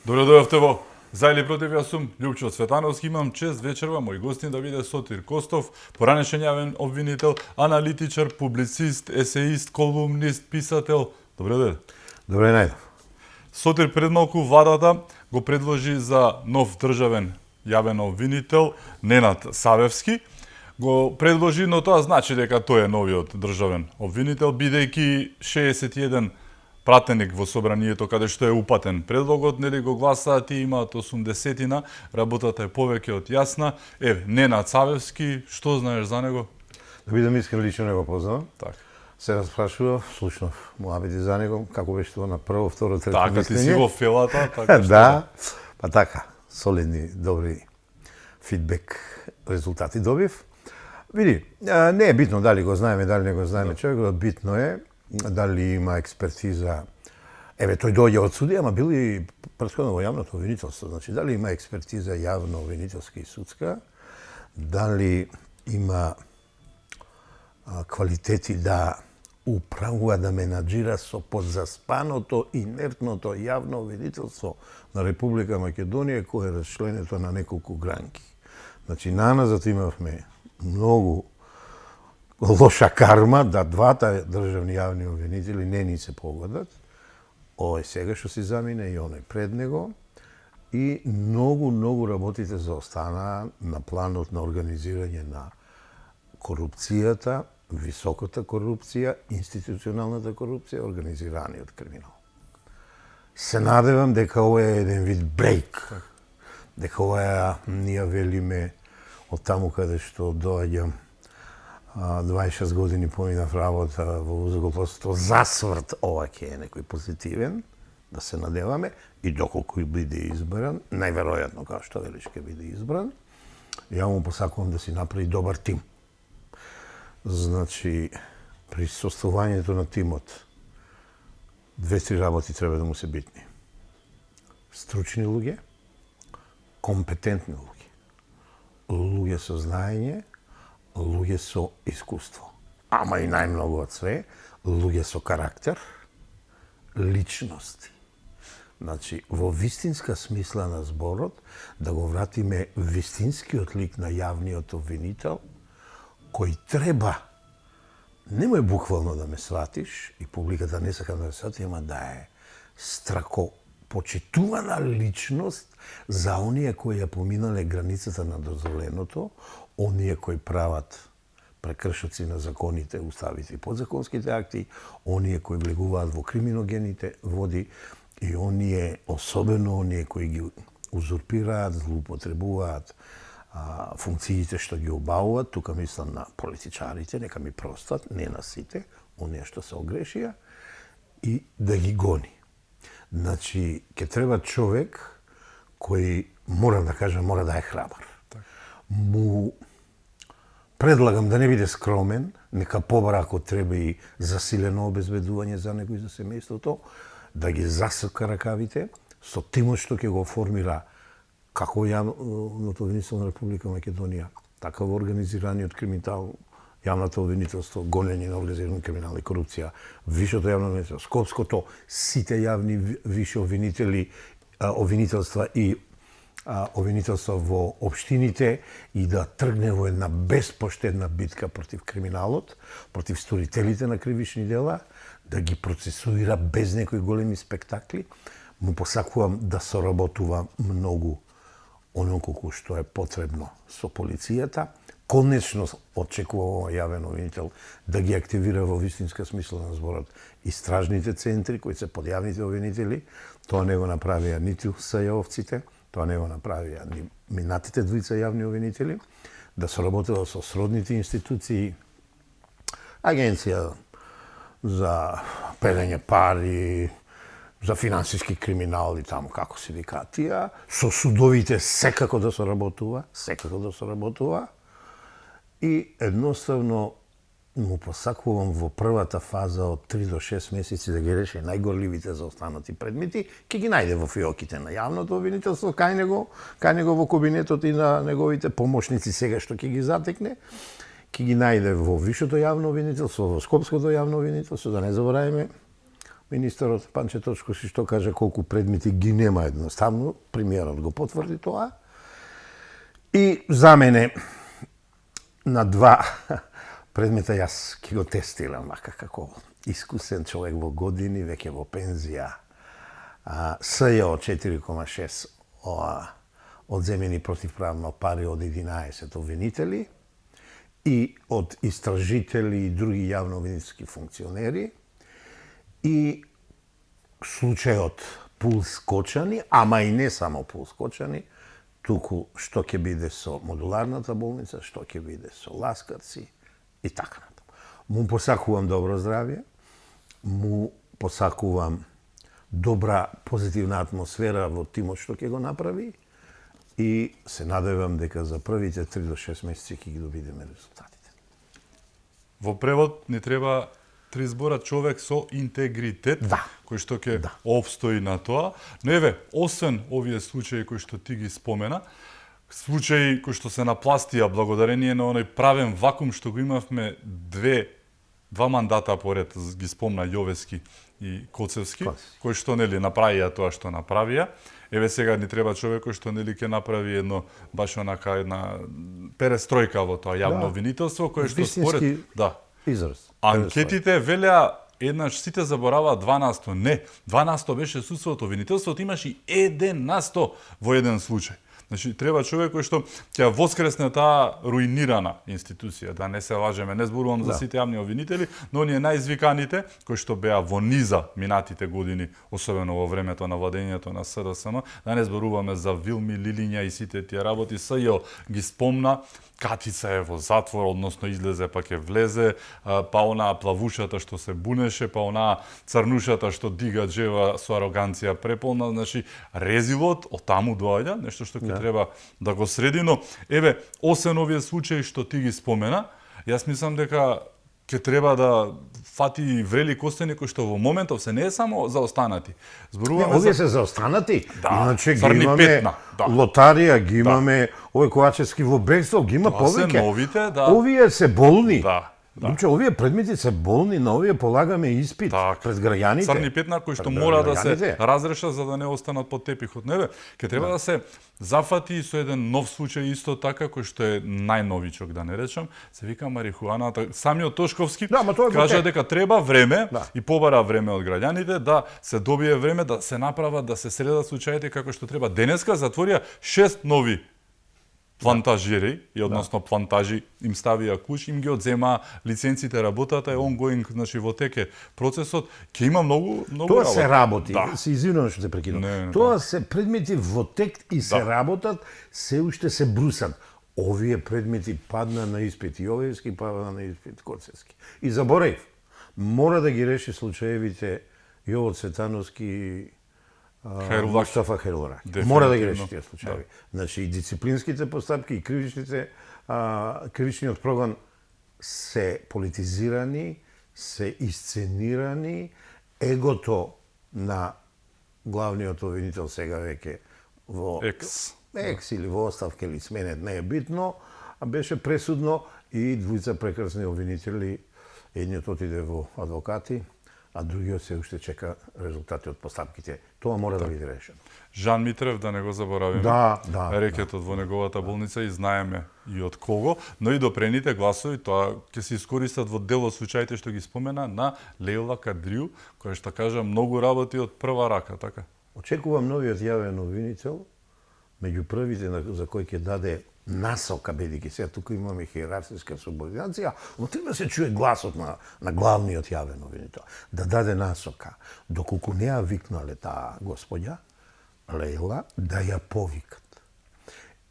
Добро дојавте во За или против, јас сум Љупчо Цветановски, имам чест вечерва мој гостин да биде Сотир Костов, поранешен јавен обвинител, аналитичар, публицист, есеист, колумнист, писател. Добро дојде. Добре најдов. Сотир пред малку владата го предложи за нов државен јавен обвинител Ненад Савевски. Го предложи, но тоа значи дека тој е новиот државен обвинител, бидејќи 61 пратеник во собранието каде што е упатен предлогот, нели го гласаат и имаат 80-тина, работата е повеќе од јасна. Ненад Савевски, што знаеш за него? Да бидам искрен, лично не го познавам. Така. Се распрашував, слушнав муабети за него, како беше тоа на прво, второ, трето така, мислење. Така, ти си во филата, така што... Да, па така, солидни, добри фидбек резултати добив. Види, не е битно дали го знаеме, дали не го знаеме човекот, битно е дали има експертиза. Тој доаѓа од суди, ама бил и претходно во јавното обвинителство. Значи, дали има експертиза јавно обвинителска и судска, дали има квалитети да управува, да менаџира со подзаспаното, инертното јавно обвинителство на Република Македонија, кое е расчленето на неколку гранки. Значи, наназад имавме многу лоша карма да двата државни јавни обвинители не ни се погодат. Овој сега што си замине и оној пред него. И многу работите заостанаа на планот на организирање на корупцијата, високата корупција, институционалната корупција, организираниот криминал. Се надевам дека ова е еден вид брейк. Дека ова ние велиме од таму каде што доаѓам 26 години поминав работа во узкополство, засврт ова ќе е некој позитивен, да се надеваме, и доколку и биде избран, најверојатно како што велиш ќе биде избран, ја му посакувам да си направи добар тим. Значи, при составувањето на тимот, 2-3 работи треба да му се битни. Стручни луѓе, компетентни луѓе, луѓе со знаење, луѓе со искуство. Ама и најмногу од све, луѓе со карактер, личности. Значи, во вистинска смисла на зборот, да го вратиме вистинскиот лик на јавниот обвинител, кој треба, немој буквално да ме сватиш, и публиката не сака да ме свати, ама да е почитувана личност за оние кои ја поминале границата на дозволеното, оние кои прават прекршоци на законите, уставите и подзаконските акти, оние кои влегуваат во криминогените води и оние, особено оние кои ги узурпираат, злоупотребуваат функциите што ги обавуваат, тука мислам на политичарите, нека ми простат, не на сите, оние што се огрешија, и да ги гони. Значи, ќе треба човек кој, морам да кажам, мора да е храбар. Му предлагам да не биде скромен, нека побара ако треба и засилено обезбедување за него и за семејството, да ги засрка ракавите со тимот што ќе го формира како јавното обвинителство на Република Македонија, така во организираниот криминал, јавното обвинителство, гонење на организиран криминал и корупција, вишето јавно обвинителство, Скопското, сите јавни виши обвинителства и обвинителства во општините, и да тргне во една безпоштедна битка против криминалот, против сторителите на кривични дела, да ги процесуира без некои големи спектакли. Му посакувам да соработува многу онолку што е потребно со полицијата. Конечно очекува јавен обвинител да ги активира во вистинска смисла на зборот истражните центри кои се под јавните обвинители. Тоа не го направија ниту СЈО-овците, тоа не го направија ни минатите двојца јавни обвинители, да соработува со сродните институции, Агенција за перење пари, за финансиски криминал и таму како се викаат тие, со судовите секако да соработува, и едноставно му посакувам во првата фаза од 3 до 6 месеци да ги реши најгорливите заостанати предмети, ќе ги најде во фиоките на јавното обвинителство, кај него во кабинетот и на неговите помошници сега што ќе ги затекне, ќе ги најде во Вишето јавно обвинителство, во Скопското јавно обвинителство, да не забораваме Министерот Панче Точковски што кажа колку предмети ги нема едноставно, премиерот го потврди тоа. И за мене на два предмета јас ќе го тестирам, мака како искусен човек во години, веќе во пензија. СЈО 4,6 одземени противправно пари од 11 обвинители и од истражители и други јавно-обвинителски функционери и случајот Пулс Кочани, ама и не само Пулс Кочани, туку што ќе биде со модуларната болница, што ќе биде со Ласкарци и така натаму. Му посакувам добро здравје, му посакувам добра позитивна атмосфера во тимот што ќе го направи и се надевам дека за првите 3 до 6 месеци ќе ги видиме резултатите. Во превод ни треба 3 збора човек со интегритет, кој што ќе обстои на тоа. Но еве, освен овие случаи кои што ти ги спомена, случаи кои што се напластија благодарение на оној правен вакуум што го имавме два мандата поред, ги спомна Јовески и Коцевски, кои што нели направија тоа што направија. Еве сега ни треба човек кој што нели ќе направи едно баш онака една перестројка во тоа јавно обвинителство, кое што според израз. Анкетите велеа еднаш сите забораваат 12%. Не, 12% беше судството, обвинителството имаше 1% во еден случај. Значи, треба човек кој што ќе воскресне таа руинирана институција, да не се лажеме, не зборувам за сите јавни обвинители, но оние најизвиканите, кои што беа во низа минатите години, особено во времето на владењето на СДСМ, да не зборуваме за Вилми, Лилиња и сите тие работи, СЈО ги спомна, Катица е во затвор, односно излезе па ќе влезе, па онаа плавушата што се бунеше, па онаа црнушата што дига джева со ароганција преполна, значи резилот од таму доаѓа, нешто што ќе треба да го среди, но еве, освен овие случаи што ти ги спомена, јас мислам дека ќе треба да фати и врели костени кои што во моментов се не е само за останати. Зборуваме овие се за останати, иначе ги Црни имаме петна, Лотарија, ги имаме овој Ковачевски во бегство, ги има повеќе. Се новите, Овие се болни. Да. Овие предмети се болни, на овие полагаме испит пред граѓаните. Црни петна кои што мора да се разрешат за да не останат под тепихот. Не бе, ќе треба да се зафати со еден нов случај исто така кој што е најновичок, да не речам, се вика марихуаната. Самиот Тошковски кажа дека треба време и побара време од граѓаните да се добие време да се направат, да се средат случаите како што треба. Денеска затворија 6 нови плантажери, и односно плантажи им ставија куш, им ги одзема лиценците, работата е ongoing, значи во теке процесот, ќе има многу Тоа се работи, се извинувам што те прекинувам. Тоа се предмети во тек и се работат, се уште се брусат. Овие предмети падна на испит Јовевски, падна на испит Коцевски. И заборев, мора да ги реши случаевите Јово Цветановски, Мустафа Херулак. Мора да ги реши тие случаи. Значи и дисциплинските постапки и кривичниот прогон се политизирани, се исценирани, егото на главниот обвинител сега веќе во екс или во оставка или сменет, не е битно, а беше пресудно и двујца прекрасни обвинители, едниот отиде во адвокати, а другиот се уште чека резултати од постапките. Тоа мора да биде решено. Жан Митрев, да не го заборавиме, рекетот во неговата болница и знаеме и од кого, но и допрените гласови, тоа ќе се искористат во дел од случаите што ги спомена на Лейла Кадрију, која што кажа многу работи од прва рака, така? Очекувам новиот јавен обвинител, меѓу првите за кој ќе даде насока, бидејќи сега туку имаме хиерархиска субординација, но треба се чуе гласот на главниот јавен обвинител, да даде насока. Доколку не ја викнале таа господја, Лейла, да ја повикат.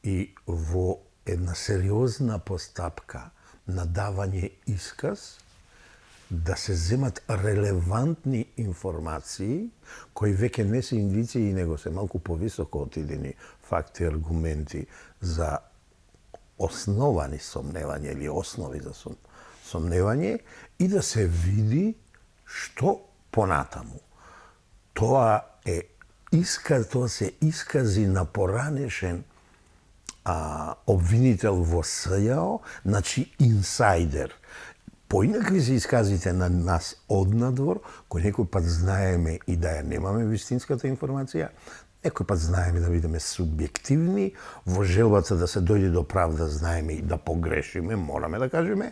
И во една сериозна постапка на давање исказ, да се земат релевантни информации, кои веќе не се индиции, него се малку повисоко отидени факти, аргументи за основани сомневање или основи за сомневање и да се види што понатаму. Тоа се искази на поранешен обвинител во СЈО, значи инсайдер. Поинакви се исказите на нас однадвор, кој некој пат знаеме и да ја немаме вистинската информација, некој пат знаеме да бидеме субјективни, во желбата да се дојде до правда знаеме и да погрешиме, мораме да кажеме.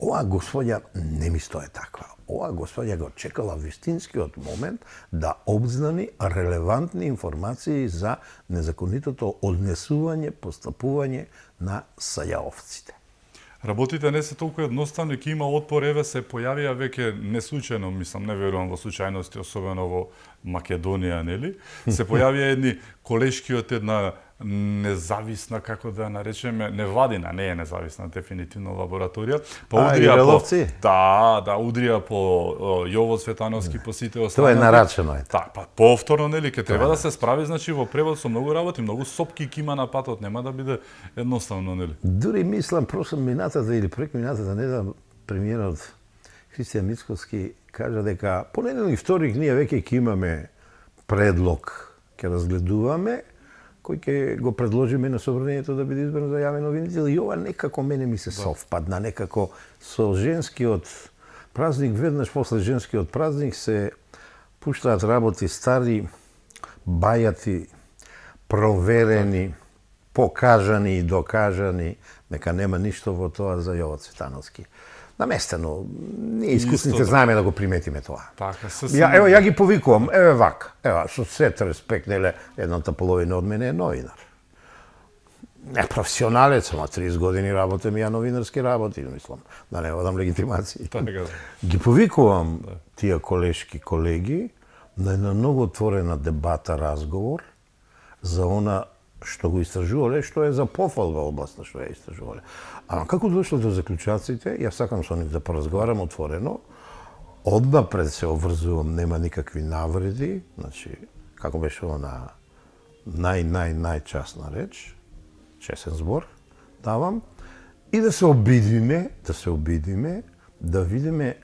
Оваа господја не ми стое таква. Оваа господја го чекала вистинскиот момент да обзнани релевантни информации за незаконитото однесување, постапување на сајаовците. Работите не се толку едноставни, ќе има отпор, еве се појавија веќе неслучајно, мислам, не верувам во случајности, особено во Македонија, нели? Се појавија едни колешки од една независна, како да наречеме, невладина, не е независна, дефинитивно лабораторија, па удрија по удрија по Јово Светановски, по сите останати. Тоа е нарачено Да, па повторно, нели, ќе треба да се справи, значи во превод со многу работи, многу сопки ќе има на патот, нема да биде едноставно, нели? Дури мислам прошло минатата или прек минатата, не знам, премиерот Христијан Мицковски кажа дека понеделник, вторник ние веќе ќе имаме предлог, ќе разгледуваме, кој ќе го предложиме на собранието да биде избран за јавен обвинител, и ова некако мене ми се совпадна, некако со женскиот празник, веднаш после женскиот празник се пуштаат работи стари, бајати, проверени, покажани и докажани, дека нема ништо во тоа за Јово Цветановски. Наместено, ние искусните знаеме да го приметиме тоа. Така, Ја ги повикувам, еве вака, со сет респект, неле, едната половина од мене е новинар. Не професионалец, ама 30 години работам ја новинарски работи, мислам, да не одам легитимации. Ги повикувам тие колешки колеги на една многу отворена дебата, разговор за она што го истражувале, што е за пофалба областна што ја истражувале. А како дошло до заклучаците, ја сакам со нив да поразговарам отворено, однапред се обврзувам, нема никакви навреди, значи, како беше она најчасна реч, чесен збор, давам, и да се обидиме, да видиме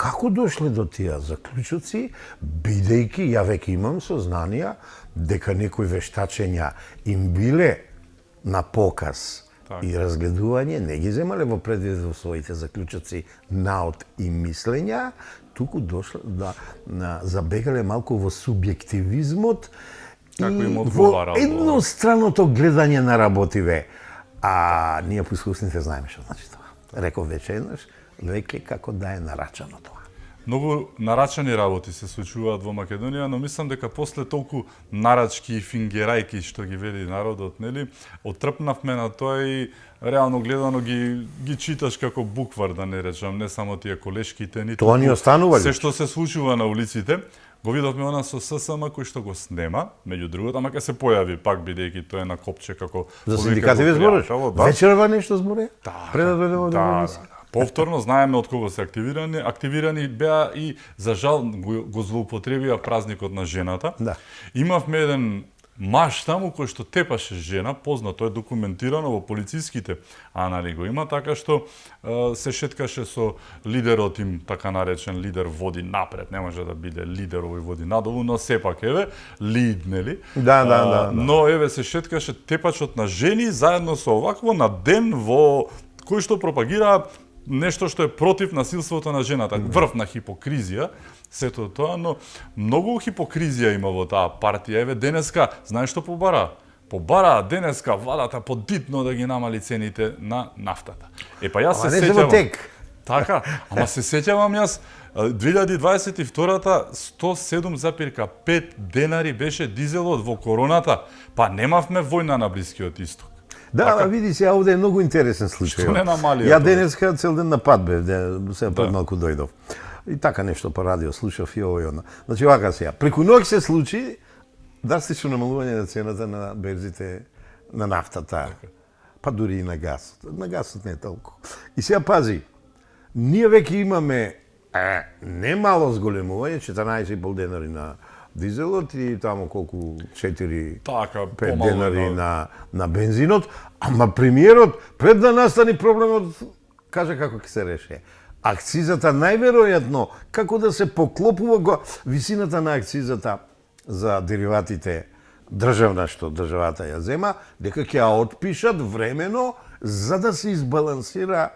како дошле до тие заклучоци, бидејќи ја веќе имам сознанија дека некои вештачења им биле на показ и разгледување, не ги земале во предвид во своите заклучоци наод и мислења, туку дошле забегале малку во субјективизмот и во едностранното гледање на работиве. А ние по искусните знаеме што значи тоа. Реков веќе еднаш, веќе како да е нарачано тоа. Многу нарачани работи се случуваат во Македонија, но мислам дека после толку нарачки и фингерајки што ги вели народот, нели, отрпнавме на тоа и реално гледано ги читаш како буквар, да не речам, не само тие колешките, ниту тоа ни останува се што се случува на улиците. Го видовме она со ССМ кој што го снема, меѓу другото, ама ќе се појави пак бидејќи тоа е на копче како за синдикативе збориш. Вечерва нешто зборе? Да. Повторно знаеме од кого се активирани беа и за жал го злоупотребија празникот на жената. Да. Имавме еден маж таму кој што тепаше жена, познато е документирано во полициските анали го има, така што се шеткаше со лидерот им, така наречен лидер води напред, не може да биде лидер овој води надолу, но сепак еве лид, нели? Да. Но еве се шеткаше тепачот на жени заедно со овакво на ден во кој што пропагира нешто што е против насилството на жената, врв на хипокризија, сето тоа, но многу хипокризија има во таа партија. Еве денеска, знаеш што побара? Побара денеска владата подитно да ги намали цените на нафтата. Па јас се сеќавам. Така, ама се сеќавам јас 2022-та 107,5 денари беше дизелот во короната, па немавме војна на Блискиот Исток. Да, види се, овде е многу интересен случај. Што не намали? Ја денеска цел ден на пат бев, се пред малку дојдов. И така нешто по радио слушав и ово и она. Значи вака сега, преку ноќ се случи драстично намалување на цената на берзите на нафтата. Па дури и на гасот. На гасот не е толку. И сега пази, ние веќе имаме немало зголемување, 14,5 денари на дизелот и таму колку 4-5 денари на бензинот, ама премиерот пред да настани проблемот кажа како ќе се реше. Акцизата најверојатно како да се поклопува висината на акцизата за дериватите државна што државата ја зема, дека ќе ја отпишат времено за да се избалансира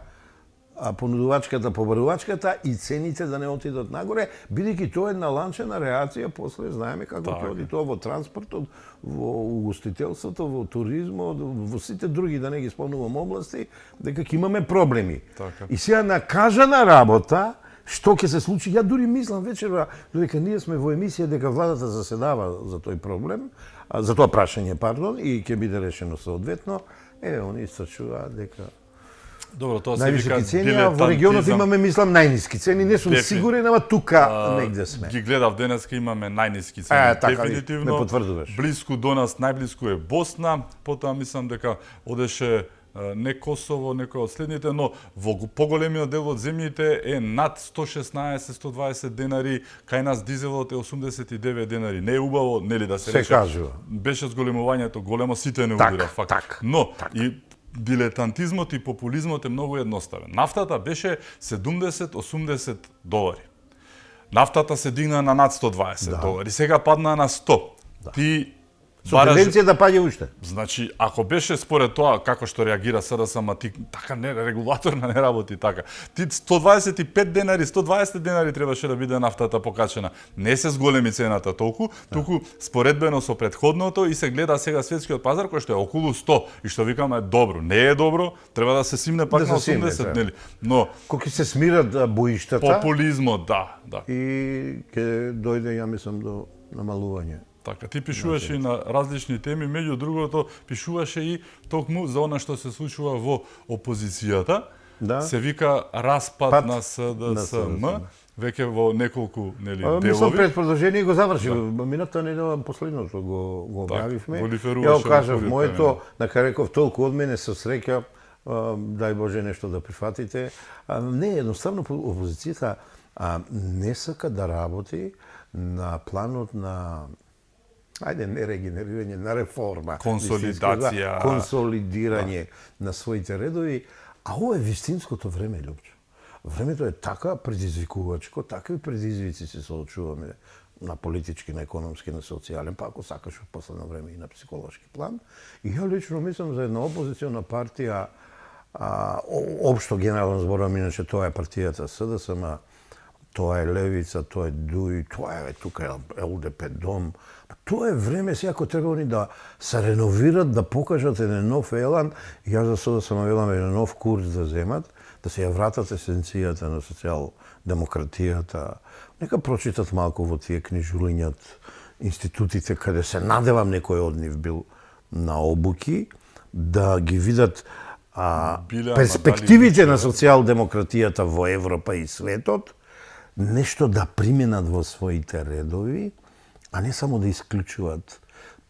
понудувачката, побарувачката и цените да не отидат нагоре, бидејќи тоа е една ланчена реакција, после знаеме како ќе оди тоа во транспортот, во угостителството, во туризмот, во сите други, да не ги спомнувам области, дека ќе имаме проблеми. Така. И сега накажана работа, што ќе се случи? Ја дури мислам вечерва, додека ние сме во емисија, дека владата заседава за тој проблем, за тоа прашање, пардон, и ќе биде решено соодветно, они истрчуваат дека Добро, тоа се вика највисоки цени, а во регионот имаме, мислам, најниски цени. Не сум сигурен, ама тука негде сме. Ги гледав денеска, имаме најниски цени. Така, дефинитивно. ме потврдуваш. Блиску до нас, најблиску е Босна, потоа мислам дека одеше не Косово, некој од следните, но во поголемиот дел од земјите е над 116-120 денари, кај нас дизелот е 89 денари. Не е убаво, нели да се рече. Се кажува. Беше зголемувањето големо, сите не удира факт. Так, но и дилетантизмот и популизмот е многу едноставен. Нафтата беше 70-80 долари. Нафтата се дигна на над 120 долари, сега падна на 100. Ти Со тенденција да паѓа уште. Значи, ако беше според тоа како што реагира СДС, ама ти така не, регулаторна не работи така. Ти 125 денари, 120 денари требаше да биде нафтата покачена. Не се зголеми цената толку, туку споредбено со претходното и се гледа сега светскиот пазар кој што е околу 100 и што викаме добро. Не е добро, треба да се симне пак на 80, нели? Но кога се смират боиштата, популизмот, да. И ќе дојде, ја мислам, до намалување. Така, ти пишуваше и на различни теми, меѓу другото пишуваше и токму за она што се случува во опозицијата. Да. Се вика распад на СДСМ, веќе во неколку делови. Мислам, пред продолжение го заврши. Мината недела последното го објавивме. Ја го кажав, моето, на Кареков толку од мене со среќа, дај Боже нешто да прифатите. Не, едноставно опозицијата не сака да работи на планот на не регенерирање, на реформа, консолидација, консолидирање на своите редови, а ова е вистинското време, Лјупчо. Времето е така предизвикувачко, такви предизвици се соочуваме на политички, на економски, на социјален, па ако сакаш во последно време и на психолошки план. И ја лично мислам за една опозициона партија, општо генерално зборувам, иначе тоа е партијата СДСМ, тоа е Левица, тоа е ДУИ, тоа е тука ЛДП Дом. Тоа е време сега кој треба они да се реновират, да покажат еден нов елан. Јас за сега сам велам еден нов курс да земат, да се ја вратат есенцијата на социјал-демократијата. Нека прочитат малку во тие книжулињат, институтите каде се надевам некој од нив бил на обуки, да ги видат перспективите на социјал-демократијата во Европа и светот, нешто да применат во своите редови, а не само да исклучуваат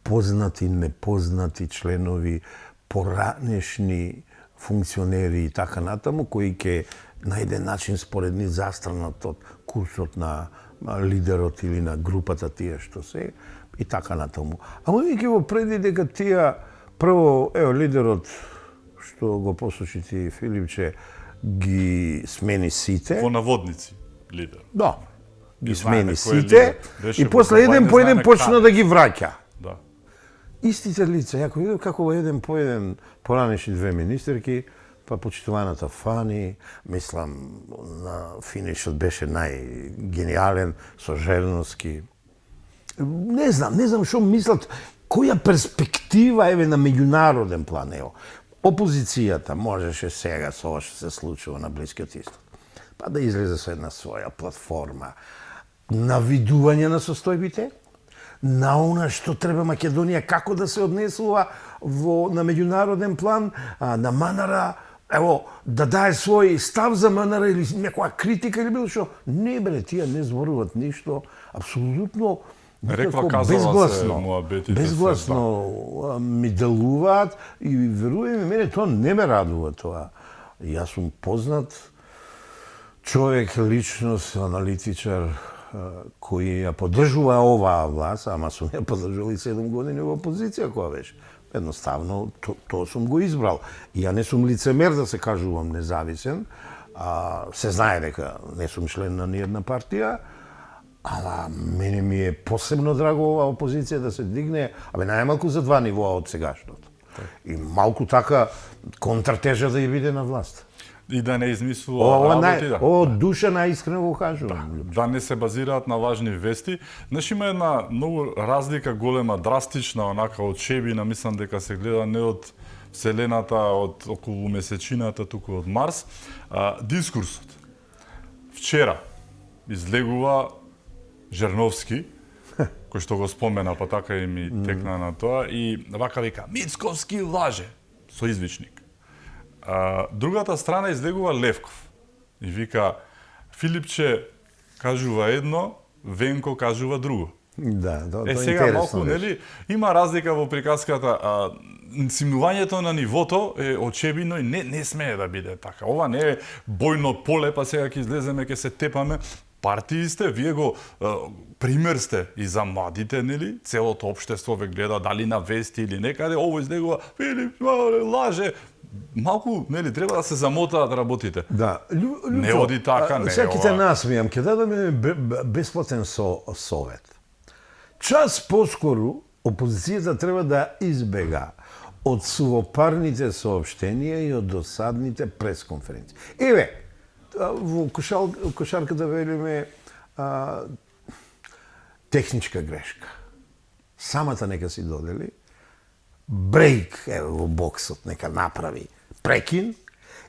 познати, непознати членови, поранешни функционери и така натаму, кои ќе на еден начин според нив застранат од курсот на лидерот или на групата тие што се, и така натаму. Ама веќе во преди дека тие, прво, лидерот, што го посочи ти, Филипче, ги смени сите. Во наводници, лидер. Да. Ги смени сите и после еден по еден почна да ги враќа. Да. Истите лица, ја видов како во еден по еден поранешни две министерки, па почитуваната Фани, мислам, на финишот беше најгениален, со Желновски. Не знам што мислат, која перспектива еве на меѓународен план, опозицијата можеше сега со ова што се случува на Блискиот Исток, па да излезе со една своја платформа, навидување на состојбите, на она што треба Македонија како да се однесува на меѓународен план, на МНР, да дае свој став за МНР или некоја критика или било што. Не бре, тие не зборуваат ништо, апсолутно безгласно ми делуваат и веруваме, мене тоа не ме радува тоа. Јас сум познат човек, личност, аналитичар, кој ја поддржува оваа власт, ама сум ја поддржувал и 7 години во опозиција која беше. Едноставно, тоа сум го избрал. И ја не сум лицемер да се кажувам независен, се знае дека не сум член на ниједна партија, ама мене ми е посебно драго оваа опозиција да се дигне, најмалку за 2 нивоа од сегашното. И малку така контратежа да ја биде на власт. и да не измислува работи. Ова душа наискрено го кажувам. Да не се базираат на лажни вести. Знаеш, има една многу разлика голема, драстична, онака од шебина, мислам дека се гледа не од Вселената, од околу месечината, туку од Марс. Дискурсот. Вчера излегува Жерновски, кој што го спомена, па така и ми текна на тоа, и вака вика, Мицковски лаже, со извичник. Другата страна излегува Левков и вика, Филипче кажува едно, Венко кажува друго. Да, тоа е сега интересно. малку, нели, има разлика во приказката, симнувањето на нивото е очебино и не смее да биде така. Ова не е бојно поле, па сега ќе излеземе, ќе се тепаме. Партии сте, вие го пример сте и за младите, нели? Целото општество ве гледа дали на вести или некаде, ово излегува, Филип лаже. Малку, нели, треба да се замотаат работите. Да, Не оди така, не. Сега ќе те насмејам, ќе дадеме бесплатен совет. Час поскоро опозицијата треба да избега од сувопарните соопштенија и од досадните пресконференции. Еве, во кошарката велиме техничка грешка. Самата нека си додели, брейк во боксот нека направи прекин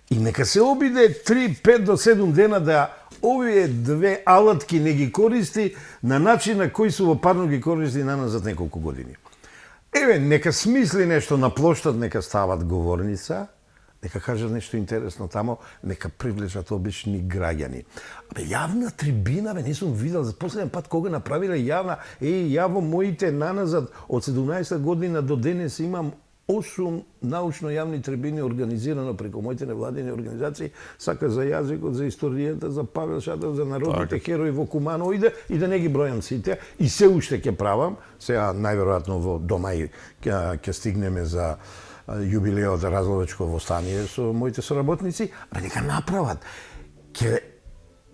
и нека се обиде 3, 5 до 7 дена да овие две алатки не ги користи на начин на кој сувопарно ги користи наназад неколку години. Еве, нека смисли нешто на плоштад, нека стават говорница, нека кажат нешто интересно тамо, нека привлечат обични граѓани. Јавна трибина, не сум видел за последен пат кога направиле јавна, ја во моите наназад од 17 година до денес имам 8 научно јавни трибини организирано преку моите невладини организации, сака за јазикот, за историјата, за Павел Шатов, за народните херои во Куманово и да не ги бројам сите, и се уште ќе правам, сега најверојатно во домај ќе стигнеме за јубилеот за Разловечко востание со моите соработници, нека направат.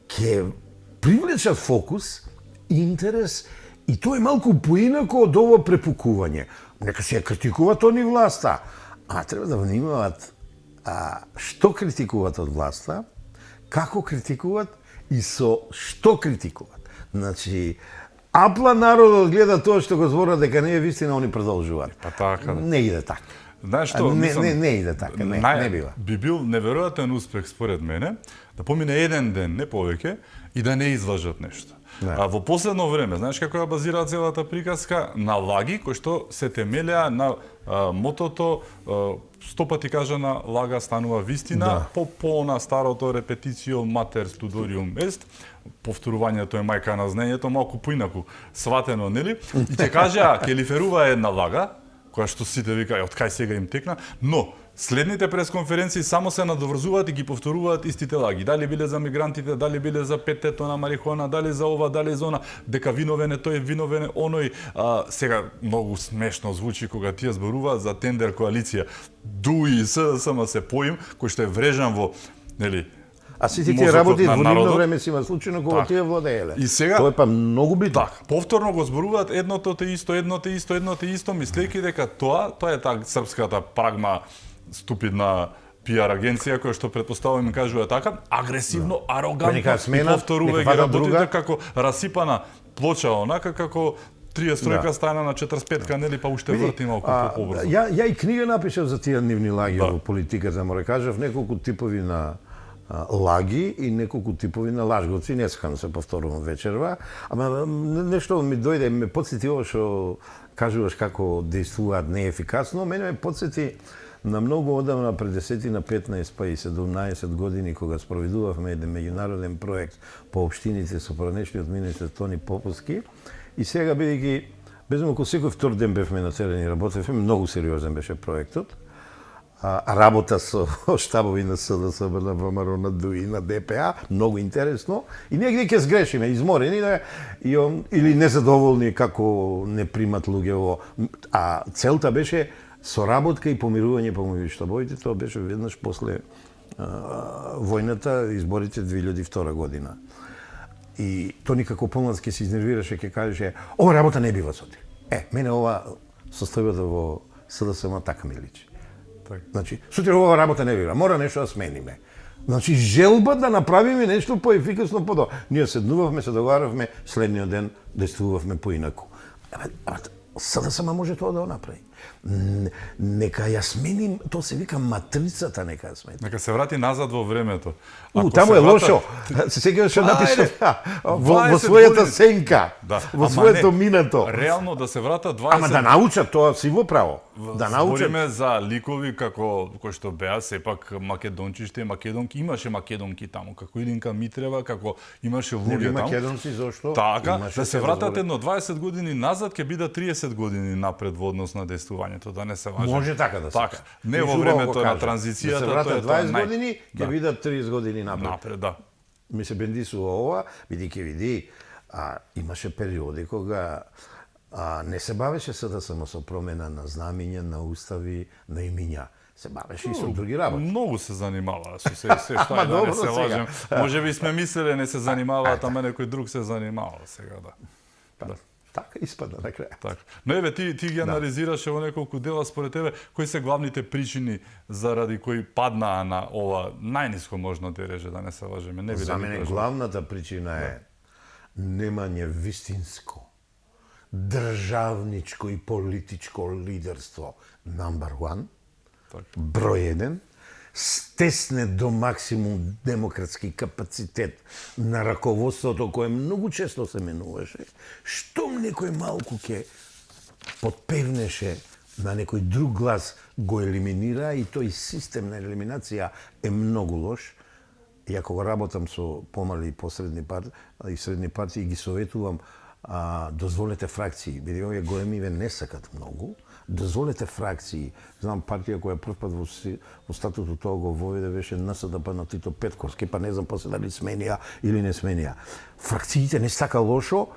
Ќе привлечат фокус, интерес, и тоа е малку поинако од ово препукување. Нека се ја критикуваат они власта, а треба да внимават што критикуваат од власта, како критикуваат и со што критикуваат. Значи, апла народот гледа тоа што го зборат дека не е вистина, они продолжуваат. Па така. Не иде така. Знаеш што, не иде така, не бива. Би бил неверојатен успех според мене да помине еден ден, не повеќе, и да не излажат нешто. Во последно време, знаеш како ја базира целата приказка? На лаги кои што се темелеа на мотото 100 пати кажана лага станува вистина, по на старото репетицио матер студориум ест, повторувањето е мајка на знаењето, малку поинаку сватено, нели? И ќе кажа, ќе лиферува една лага, која што сите викаат, од кај сега им текна, но следните пресконференции само се надоврзуваат и ги повторуваат истите лаги. Дали биле за мигрантите, дали биле за 5 тона марихуана, дали за ова, дали за она, дека виновен е тој, виновен е оној. Сега многу смешно звучи кога тие зборуваат за тендер коалиција. ДУИ и СДСМ се поим, кој што е врежан во, нели, а сите тие работи во нивно време си има случајно кога тие владееле. И сега тоа е па многу битно. Так, повторно го зборуваат едното те исто, мислејќи дека тоа е таа српската прагма ступидна пиар агенција која што претпоставувам им кажува така, агресивно, арогантно и повторува ги работите како расипана плоча, онака како 30 стана на 45-ка, нели, па уште врти малку побрзо. Ја и книга напишав за тие нивни лаги во политиката, мора кажав, неколку типови на лаги и неколку типови на лажговци, не сакам да се повторувам вечерва, ама нешто ми дојде, ме потсети ова што кажуваш како действуваат неефикасно, мене ме потсети на многу одамна, пред 10 на 15 па и 17 години, кога спроведувавме еден меѓународен проект по општините со пранешниот министер Тони Поповски, и сега бидејќи безмалку секој втор ден бевме на терен и работевме, многу сериозен беше проектот, работа со штабови на СДСМ, на ВМРО, на ДУИ, на ДПА, многу интересно, и негде ќе сгрешиме, изморени или незадоволни како не примат луѓе, а целта беше соработка и помирување помеѓу штабовите, тоа беше веднаш после војната, изборите 2002 година. И Тони како помладски се изнервираше, ќе кажеше, ова работа не бива со ти. Мене ова состојбата во СДСМ така ми личи. Значи, сутре ова работа не бива, мора нешто да смениме. Значи, желба да направиме нешто поефикасно подобро. Ние седнувавме, се договаравме, следниот ден действувавме поинаку. СДСМ може тоа да го направи. Нека ја смени, тоа се вика матрицата, нека ја смени. Нека се врати назад во времето. Таму е лошо. Се сеќаваш што напишав во својата сенка, во своето минато. Реално да се врата 20. Ама да научат, тоа си во право. Да научат. Збориме за ликови кои што беа сепак македончиште и македонки, имаше македонки таму, како Илинка Митрева, како имаше луѓе таму. Македонци зошто? Така, да се вратат едно 20 години назад, ќе бидат 30 години напред во однос на действувањето, да не се важи. Може така да се. Така, не во времето на транзицијата, да се вратат 20 години, ќе бидат 30 години напред. Напред, да. Ми се бендисува ова, види, имаше периоди кога не се бавеше СДСМ со промена на знамиња, на устави, на имиња. Се бавеше и со други работи. Многу се занимаваа со се што да не се лажем. Може би сме мислеле не се занимаваат, ама некој друг се занимава сега, да. Така испадна на крај. Така. Но еве ти ги анализираше во неколку дела според тебе, кои се главните причини заради кои паднаа на ова најниско можно да реже, да не се лажеме, не би За мене главната причина е немање вистинско државничко и политичко лидерство number one, број 1, стесне до максимум демократски капацитет на раководството кое многу често се менуваше, штом некој малку ќе подпевнеше на некој друг глас го елиминира и тој систем на елиминација е многу лош. Ја кога работам со помали и посредни партии и средни партии ги советувам дозволете фракции, бидејќи овие големиве не сакат многу, дозволете фракции. Знам партија која првпат во статутот тоа го воведе беше НСДП на Тито Петкорски, па не знам после дали сменија или не сменија. Фракциите не така лошо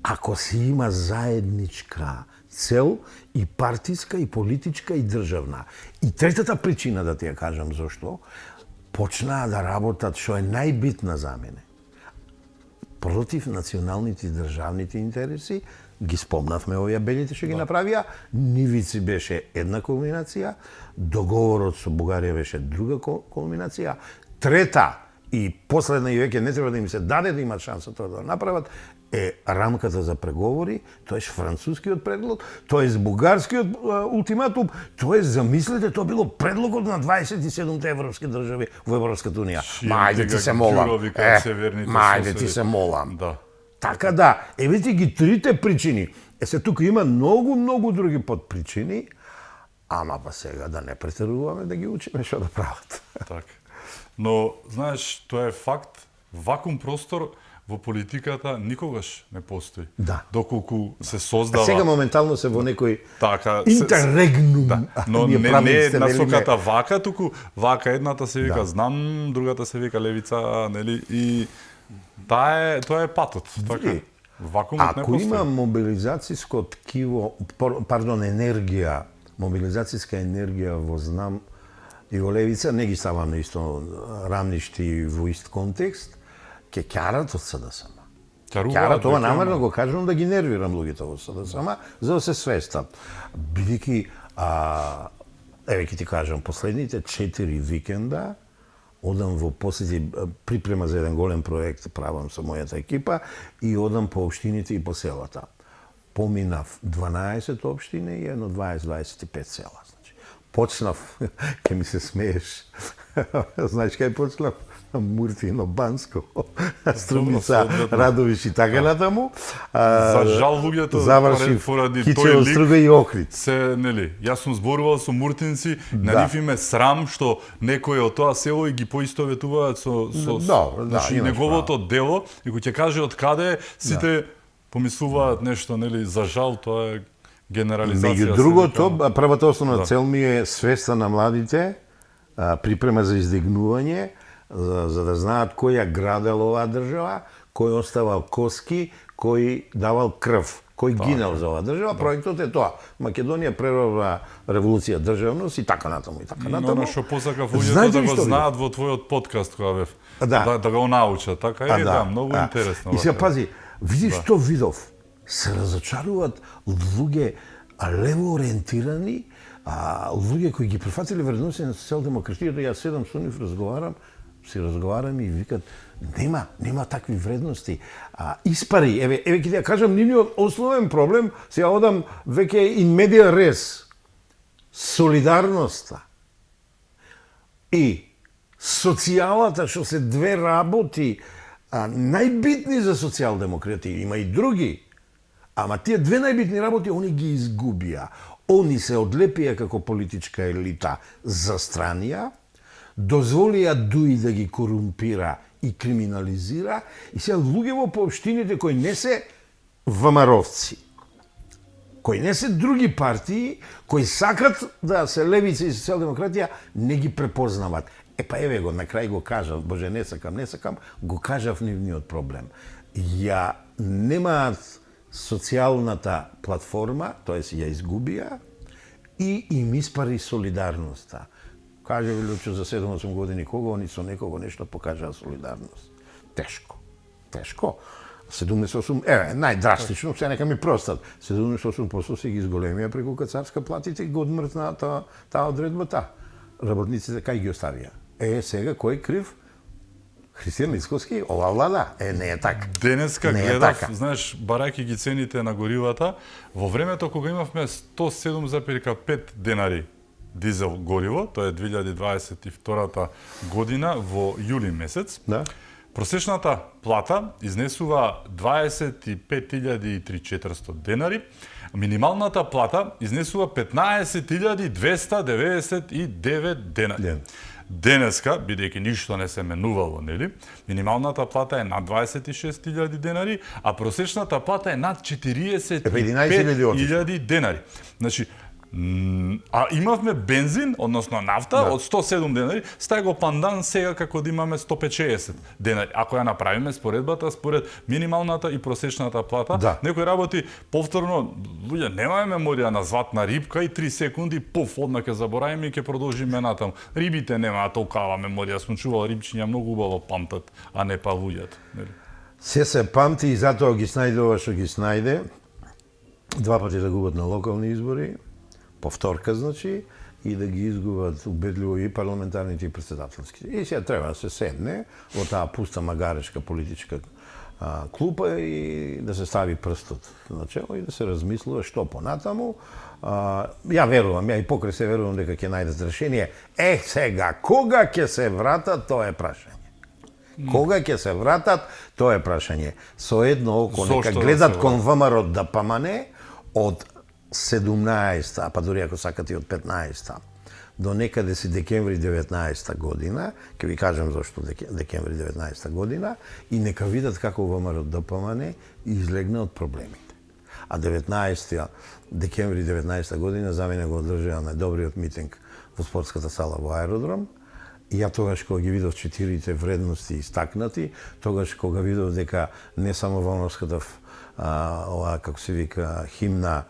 ако се има заедничка цел и партиска и политичка и државна. И третата причина да ти ја кажам зошто, почнаа да работат што е најбитна за мене. Против националните и државните интереси, ги спомнавме овие белите што ги направија, Нивици беше една кулминација, договорот со Бугарија беше друга кулминација, трета и последна и веќе не треба да им се даде да имат шанса тоа да направат, е рамката за преговори, тоеш францускиот предлог, тоеш бугарскиот ултиматум, тоеш замислете, тоа било предлогот на 27 европски држави во Европската унија. Мајде ти се молам. Мајде ти се молам. Да. Така да, еве ти ги трите причини. Се тука има многу други подпричини, ама па сега да не претеруваме да ги учиме што да прават. Така. Но, знаеш, тоа е факт, вакуум простор во политиката никогаш не постои. Да. Доколку се создава... Сега моментално се во некој така, интеррегнум. Да. Но не е насоката вака, туку вака едната се вика знам, другата се вика левица, нели? И тоа е патот. Така. Вакуумот не ако постои. има мобилизацијско ткиво, енергија, мобилизацијска енергија во знам и во левица, не ги ставам на исто рамништи во ист контекст, ќе ќарат од СДСМ. Ќарат, ова намерно го кажувам да ги нервирам луѓето во СДСМ, за да се свестат. Бидејќи, еве ќе ти кажам, последните 4 викенда одам во посети, припрема за еден голем проект, правам со мојата екипа, и одам по општините и по селата. Поминав 12 општини и едно 20-25 села. Почнав, ке ми се смееш, знаеш кај почнав? Муртино, Банско, Струмица, Радовиш и така натаму. За жал луѓето поради тој лик и Охрид. Се, нели, јас сум зборувал со муртинци, на нив им е срам што некој од тоа село и ги поистоветуваат со неговото дело, и кој ќе каже од каде сите помислуваат нешто, нели, за жал тоа е генерализација. Меѓу другото, првата основна цел ми е свеста на младите, припрема за издигнување, за да знаат кој ја градел оваа држава, кој оставал коски, кој давал крв, кој гинал за оваа држава. Проектот е тоа. Македонија прерва револуција, државност и така натаму и така натаму. Оно што посакав луѓето да го знаат во твојот подкаст кога бев. Да го научат, така е, многу интересно. И се пази, види што видов. Се разочаруваат луѓе лево ориентирани, луѓе кои ги прифатиле вредности на социјалдемократијата, јас седам со нив, разговарам, си разговараме и викат, нема такви вредности. Испари, еве ќе ти ја кажам, нивниот основен проблем, сега одам веќе in media res, солидарноста и социјалата, што се две работи, најбитни за социјалдемократија, има и други, ама тие две најбитни работи, они ги изгубија. Они се одлепија како политичка елита за странија, дозволија Дуи да ги корумпира и криминализира, и сега луѓе во поопштините кои не се ВМРО-вци, кои не се други партии, кои сакат да се левица и социјалдемократија, не ги препознават. Па еве го, на крај го кажав, боже, не сакам, го кажав нивниот проблем. Ја немаат социјалната платформа, тоест ја изгубија, и им испари солидарноста. Каже ви Лучо за 7-8 години, кога они со некого нешто покажаа солидарност? Тешко. 78, најдрастично, се нека ми простат, 78% се ги изголемија преку кацарска платите и го одмртна таа одредбата. Работниците кај ги оставија? Сега кој крив? Христијан Мицкоски, ова влада? Не е така. Денеска гледав, знаеш, барајќи ги цените на горивата, во времето кога имавме 107,5 денари дизел гориво, тоа е 2022 година во јули месец, да. Просечната плата изнесува 25.400 денари, минималната плата изнесува 15.299 денари. Денеска, бидејќи ништо не се менувало, нели? Минималната плата е над 26.000 денари, а просечната плата е над 45.000 денари. Значи, а имавме бензин, односно нафта, од 107 денари, стај го пандан сега како да имаме 150 денари. Ако ја направиме споредбата според минималната и просечната плата, некои работи повторно, луѓе, немаме меморија на златна рибка и 3 секунди, пуф, одма ќе заборавиме и ќе продолжиме натаму. Рибите немаат толкава меморија, сум чувал рибчиња многу убаво памтат, а не па луѓето. Се памти и затоа ги снајде ова што ги снајде. 2 пати да губат на локални избори, повторка, значи, и да ги изгубат убедливо и парламентарните и председателски. И сега треба да се седне во таа пуста магарешка политичка клупа и да се стави прстот на чело и да се размислува што понатаму. Ја верувам, ја и покрај се верувам дека ќе најдат решение. Сега, кога ќе се вратат, тоа е прашање. Кога ќе се вратат, тоа е прашање. Со едно око нека гледат кон ВМРО да памане од 17-та, па дури ако сакате од 15-та, до некаде си декември 19-та година, ќе ви кажам зашто декември 19-та година, и нека видат како ВМРО ДПМН излегна од проблемите. А 19 декември 19-та година за мене го одржаа најдобриот митинг во спортската сала во аеродром. И ја тогаш кога ги видов 4 вредности истакнати, тогаш кога видов дека не само Вановската ова како се вика химна,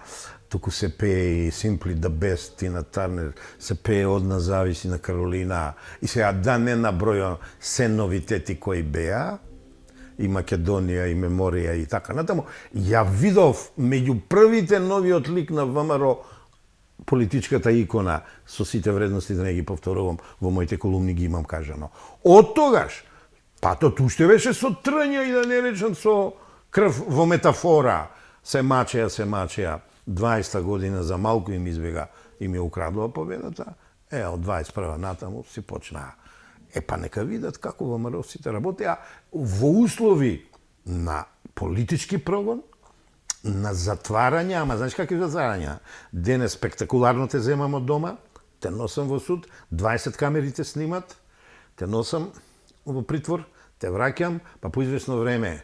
туку се пее и Simply the Best, Тина Тарнер, се пее од нас зависи на Каролина, и сега да не набројам се новитети кои беа, и Македонија, и Меморија, и така натаму, ја видов меѓу првите новиот лик на ВМРО политичката икона со сите вредности, да не ги повторувам, во моите колумни ги имам кажано. Од тогаш, патот уште беше со трња и да не речам со крв во метафора, се мачеа, 20-та година за малку им избега и ми украдува победата, од 21-та натаму си почнаа. Па нека видат како ВМРО-сите работеа во услови на политички прогон, на затварање, ама знаеш какви затварања? Денес спектакуларно те земам од дома, те носам во суд, 20 камери те снимат, те носам во притвор, те враќам, па по известно време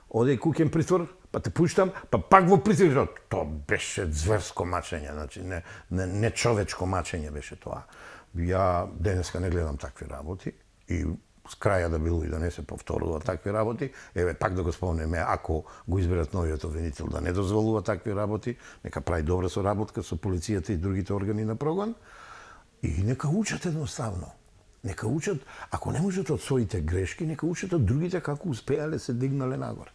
оде куќен притвор, па те пуштам, па пак во притвор. Тоа беше зверско мачење, значи не човечко мачење беше тоа. Ја денеска не гледам такви работи и с краја да било и да не се повторува такви работи. Еве, пак да го спомнеме, ако го изберат новиот обвинител да не дозволува такви работи, нека прави добра соработка со полицијата и другите органи на прогон и нека учат едноставно. Нека учат, ако не можат од своите грешки, нека учат од другите како успеале се дигнале нагоре.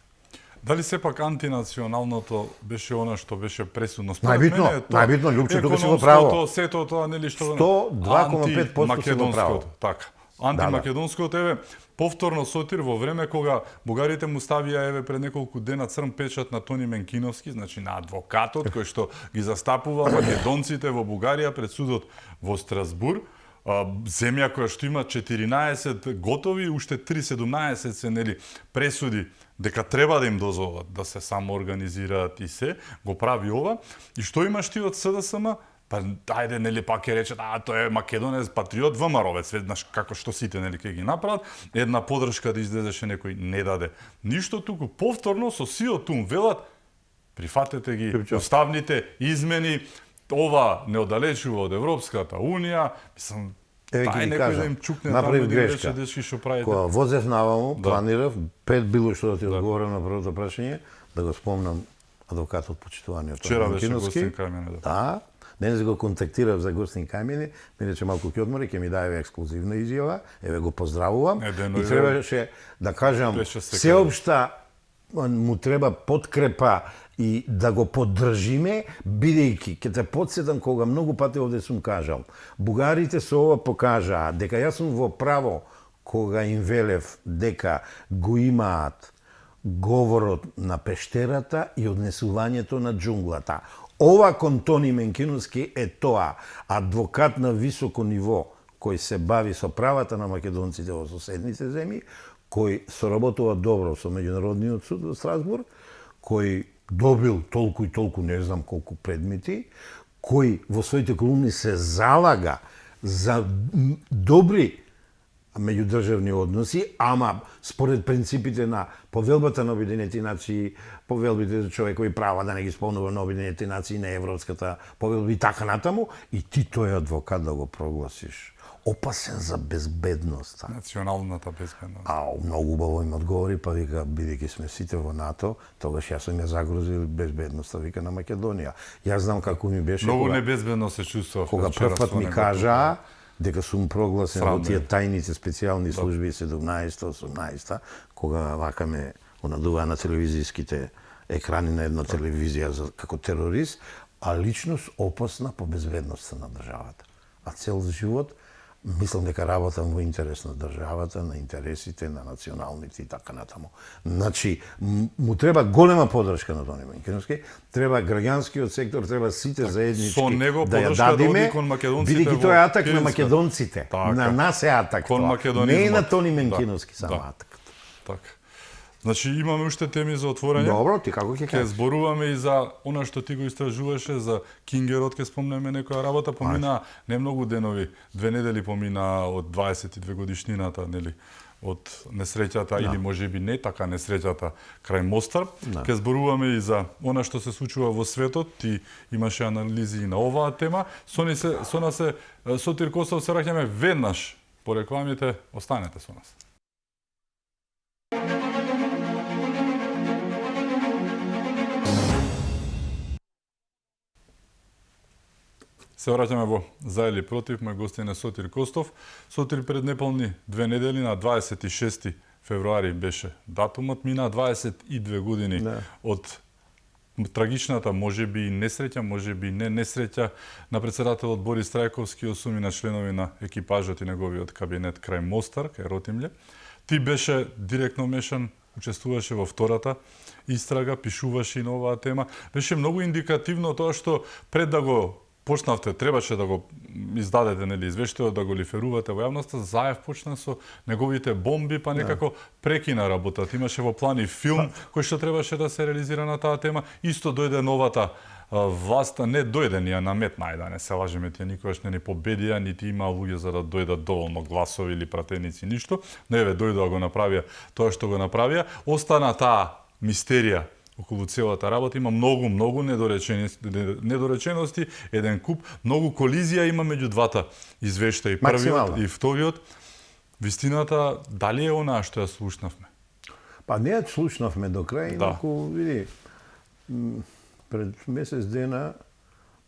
Дали сепак антинационалното беше она што беше пресудно? Најбитно, Лјупче, тука си во право. Сето тоа, нели, што 102,5% си во право. Така. антимакедонско од еве повторно Сотир во време кога бугарите му ставија еве пред неколку дена црн печат на Тони Менкиновски, значи на адвокатот кој што ги застапува македонците во Бугарија пред судот во Страсбур, земја која што има 14 готови, уште 3-17 се нели пресуди дека треба да им дозволат да се самоорганизираат и се, го прави ова. И што имаш ти од СДСМ? Па ајде нели пак ќе речат, тој е македонец патриот, ВМРО-вец, веднаш како што сите нели ќе ги направат, една подршка да излезеше некој не даде ништо, туку повторно со сиот тум велат прифатете ги уставните измени, ова не оддалечува од Европската унија, мислам, тај некој да им чукне таму и да рече дечки што правите. Кога возев наваму, планирав, пред било што да ти одговорам на првото прашање, да го спомнам адвокатот почитуваниот Вчера беше Гостин Камене. Да. Денес го контактирав за Гостин Камене, ми рече малку ќе одмори, ќе ми даде ексклузивна изјава, еве го поздравувам. И требаше да кажам, сеопшта му треба подкрепа и да го поддржиме, бидејќи, ќе те подсетам кога многу пати овде сум кажал, бугарите со ова покажаа дека јас сум во право кога им велев дека го имаат говорот на пештерата и однесувањето на џунглата. Ова кон Тони Менкиновски е тоа, адвокат на високо ниво кој се бави со правата на македонците во соседните земји, кој соработува добро со Меѓународниот суд во Страсбург, кој добил толку и толку, не знам колку предмети, кој во своите колумни се залага за добри меѓудржавни односи, ама според принципите на повелбата на Обединените нации, повелбите за човекови права, да не ги спомнува на Обединените нации, на Европската повелба и така натаму, и ти тој адвокат да го прогласиш опасен за безбедноста. Националната безбедност. Многу убаво им одговори, па вика, бидејќи сме сите во НАТО, тогаш јас сум ја загрозил безбедноста, вика, на Македонија. Јас знам како ми беше многу небезбедно се чувствував. Кога првпат ми кажаа дека сум прогласен во тие тајните специјални служби 17-18, кога вака ме онадуваа на телевизиските екрани на една телевизија како терорист, а личност опасна по безбедноста на државата. А цел живот мислам дека работам во интерес на државата, на интересите, на националните и така натаму. Значи, му треба голема подршка на Тони Менкиновски, треба граѓанскиот сектор, треба сите заеднички да ја дадиме, бидејќи тоа е атак на македонците. На нас е атак тоа. Не е на Тони Менкиновски само атак. Така. Значи имаме уште теми за отворање. Добро, ти како ќе кажеш? Ќе зборуваме и за она што ти го истражуваше, за Кингерот, ќе спомнеме некоја работа, помина не многу денови, 2 недели помина од 22 годишнината, нели, од несреќата или можеби не така несреќата крај Мостар. Ќе зборуваме и за она што се случува во светот, ти имаше анализи и на оваа тема. Со нас Сотир Костов се раѓаме веднаш по рекламите, останете со нас. Се враќаме во За или против, мој гостин е Сотир Костов. Сотир пред неполни 2 недели, на 26 февруари беше датумот, мина 22 години од трагичната, можеби и несреќа, можеби и не несреќа на председателот Борис Трајковски, осумина членови на екипажот и неговиот кабинет крај Мостар, кај Ротимље. Ти беше директно мешан, учествуваше во втората истрага, пишуваше и на оваа тема. Беше многу индикативно тоа што пред да го почнавте, требаше да го издадете, нели, извештајот, да го лиферувате во јавноста, Заев почна со неговите бомби, па некако прекина работата. Имаше во план и филм кој што требаше да се реализира на таа тема. Исто дојде новата власт, не дојде, ни ја наметна, да не се лажеме, тие никогаш не ни победија, нити има луѓе за да дојдат доволно гласови или пратеници, ништо. Но еве, дојдоа го направија тоа што го направија. Остана таа мистерија околу целата работа, има многу недоречености, еден куп, многу колизија има меѓу двата извештаи, првиот и вториот. Вистината, дали е онаа што ја слушнавме? Па не ја слушнавме до крај, инаку, види, пред месец дена,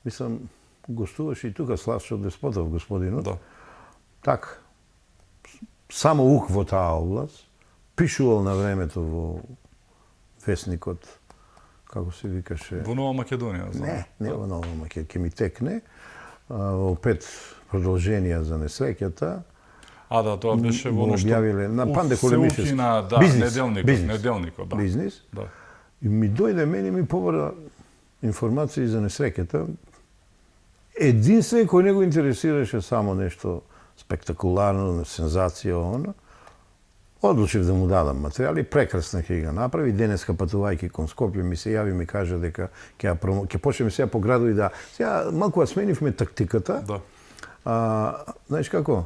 мислам, гостуваше и тука Славчо Деспотов, господинот. Да. Так, само ук во таа област, пишувал на времето во весникот, како се викаше... Во Нова Македонија, знам. Не во Нова Македонија, ќе ми текне, во 5 продолженија за несреќата. А да, тоа беше во го нешто. објавиле на Панде Колемишевски. Сеуфина, да, Бизнис, неделникот, да. Бизнис. Да. И ми дојде мене ми побара информации за несреќата. Единствен кој не го интересираше само нешто спектакуларно, сензација, оно, одлучив да му дадам материјали, прекрасно ќе ги направи. Денеска патувајќи кон Скопје ми се јави, ми кажа дека ќе почнеме сега по градови да... Сега малку сменивме тактиката. Да. Знаеш како?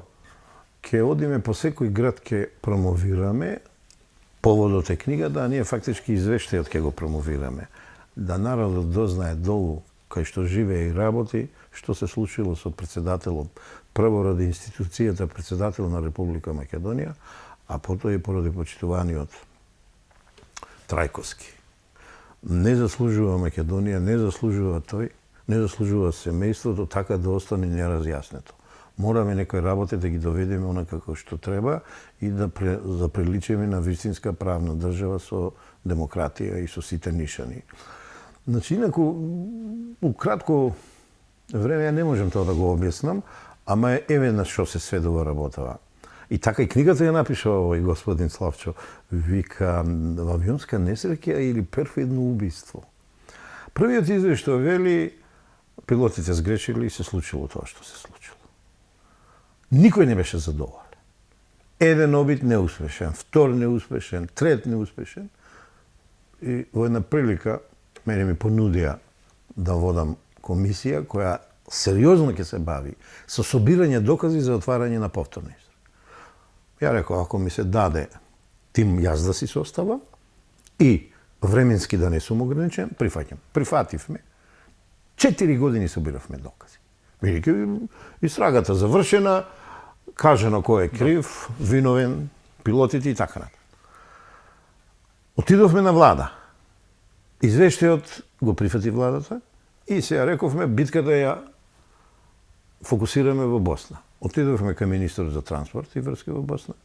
Ќе одиме по секој град, ќе промовираме, поводот е книгата, а ние фактички извештајот ќе го промовираме. Да народот дознае долу, кај што живее и работи, што се случило со председателот, прво ради институцијата председател на Република Македонија, а потоа и поради почитуваниот Трајковски. Не заслужува Македонија, не заслужува тој, не заслужува семејството така да остане неразјаснето. Мораме некои работи да ги доведеме онака како што треба и да приличиме на вистинска правна држава со демократија и со сите нишани. Значи, инаку, у кратко време ја не можам тоа да го објаснам, ама еве на што се сведува работава. И така и книгата ја напиша овој господин Славчо. Вика, авионска несреќа или перфидно убиство. Првиот извештај вели, пилотите сгрешили и се случило тоа што се случило. Никој не беше задоволен. Еден обид неуспешен, втор неуспешен, трет неуспешен. И во една прилика мене ми понудија да водам комисија која сериозно ќе се бави со собирање докази за отварање на повторни истраги. Ја реков, ако ми се даде тим јас да си составам и временски да не сум ограничен, прифаќам. Прифативме. 4 години собиравме докази. Бидејќи истрагата завршена, кажано кој е крив, виновен, пилотите и така натаму. Отидовме на влада. Извештајот го прифати владата и сега рековме битката ја фокусираме во Босна. Отидовме кај министерот за транспорт и врски во Босна.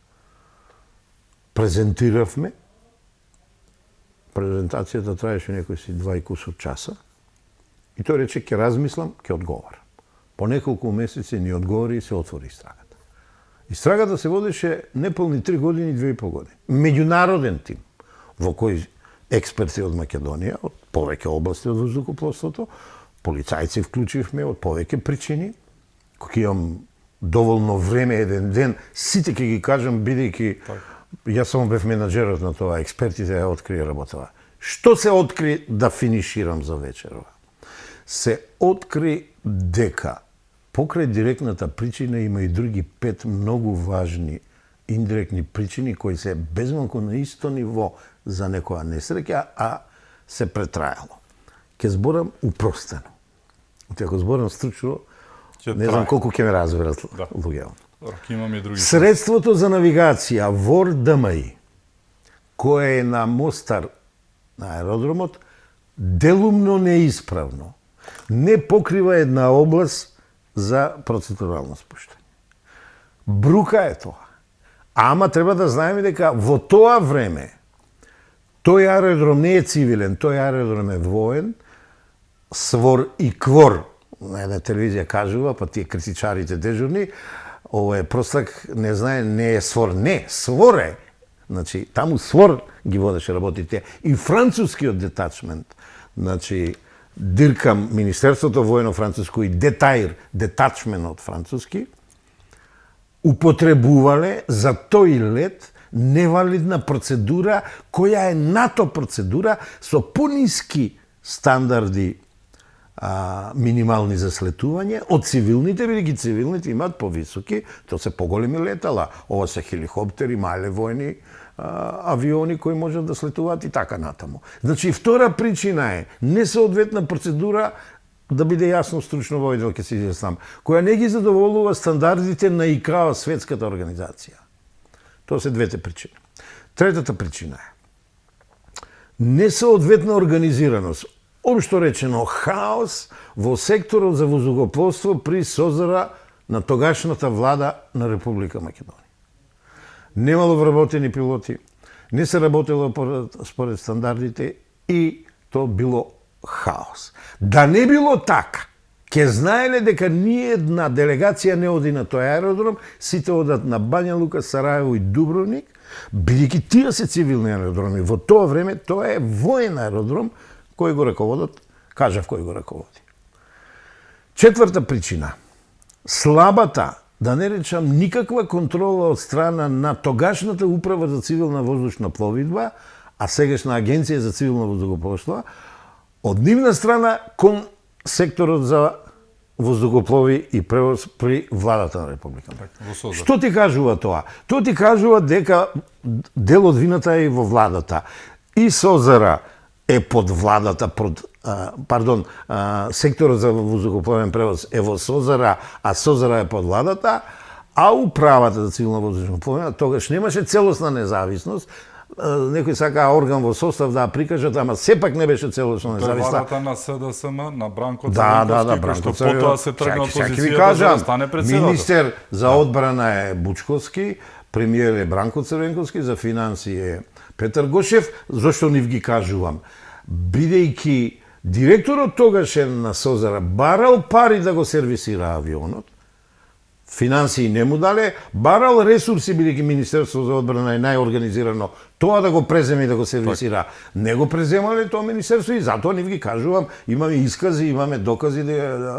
Презентиравме. Презентацијата траеше некои си 2 и кусор часа. И тој рече, ќе размислам, ќе одговарам. По неколку месеци ни одговори и се отвори истрагата. Истрагата се водеше неполни 3 години, 2,5 години. Меѓународен тим, во кој експерти од Македонија, од повеќе области од воздухопловството, полицајци вклучивме од повеќе причини, кој имам доволно време, еден ден, сите ќе ги кажам, бидејќи јас само бев менаџерот на тоа, експертите ја открија работава. Што се откри да финиширам за вечерва? Се откри дека покрај директната причина има и други 5 многу важни индиректни причини кои се безмалку на исто ниво за некоја несреќа, а се претрајало. Ке зборам упростено. Ако зборам стручно, не знам колку ќе ме разберат луѓето. Имаме други. Средството за навигација ВОР ДМИ, кое е на Мостар на аеродромот, делумно неисправно, не покрива една област за процедурално спуштање. Брука е тоа. Ама треба да знаеме дека во тоа време тој аеродром не е цивилен, тој аеродром е воен, СВОР и КВОР, на една телевизија кажува, па тие критичарите дежурни, ова е простак, не знае, не е СВОР, не, СВОР е. Значи, таму СВОР ги водеше работите. И францускиот детачмент, значи, диркам Министерството воено француско и детајр, детачменот француски, употребувале за тој лет невалидна процедура, која е НАТО процедура со пониски стандарди минимални за слетување од цивилните, бидејќи цивилните имаат повисоки, тоа се поголеми летала, ова се хеликоптери, мале војни авиони кои можат да слетуваат и така натаму. Значи, втора причина е несоодветна процедура, да биде јасно стручно војдел ќе се изјаснам, која не ги задоволува стандардите на ИКАО, светската организација. Тоа се двете причини. Третата причина е несоодветна организираност, општо речено хаос во секторот за воздухопловство при созора на тогашната влада на Република Македонија. Немало вработени пилоти, не се работело според стандардите и тоа било хаос. Да не било така, ке знаеле дека ни една делегација не оди на тој аеродром, сите одат на Бања Лука, Сараево и Дубровник, бидејќи тие се цивилни аеродроми. Во тоа време тоа е воен аеродром, кој го раководат, кажав кој го раководи. Четврта причина, слабата, да не речам никаква контрола од страна на тогашната управа за цивилна воздушна пловидба, а сегашна агенција за цивилно воздухопловство, од нивна страна кон секторот за воздухоплови и превоз при владата на Републиката. Што ти кажува тоа? Тоа ти кажува дека дел од вината е во владата. И Созара е под владата, секторот за воздухопловен превоз е во Созара, а Созара е под владата, а управата за цивилно воздушно пловење тогаш немаше целосна независност. Некој сака орган во состав да прикажат, ама сепак не беше целосно независна. Владата на СДСМ, на Бранко Црвенковски, кој што потоа се тргна од позицијата за да стане председател. Министер за одбрана е Бучковски, премиер е Бранко Црвенковски, за финансии е Петар Гошев. Зошто нив ги кажувам? Бидејќи директорот тогашен на Созара барал пари да го сервисира авионот, финансии не му дале, барал ресурси, бидејќи Министерство за одбрана е најорганизирано, тоа да го преземе и да го сервисира. Не го преземале тоа Министерство и затоа нив ги кажувам, имаме искази, имаме докази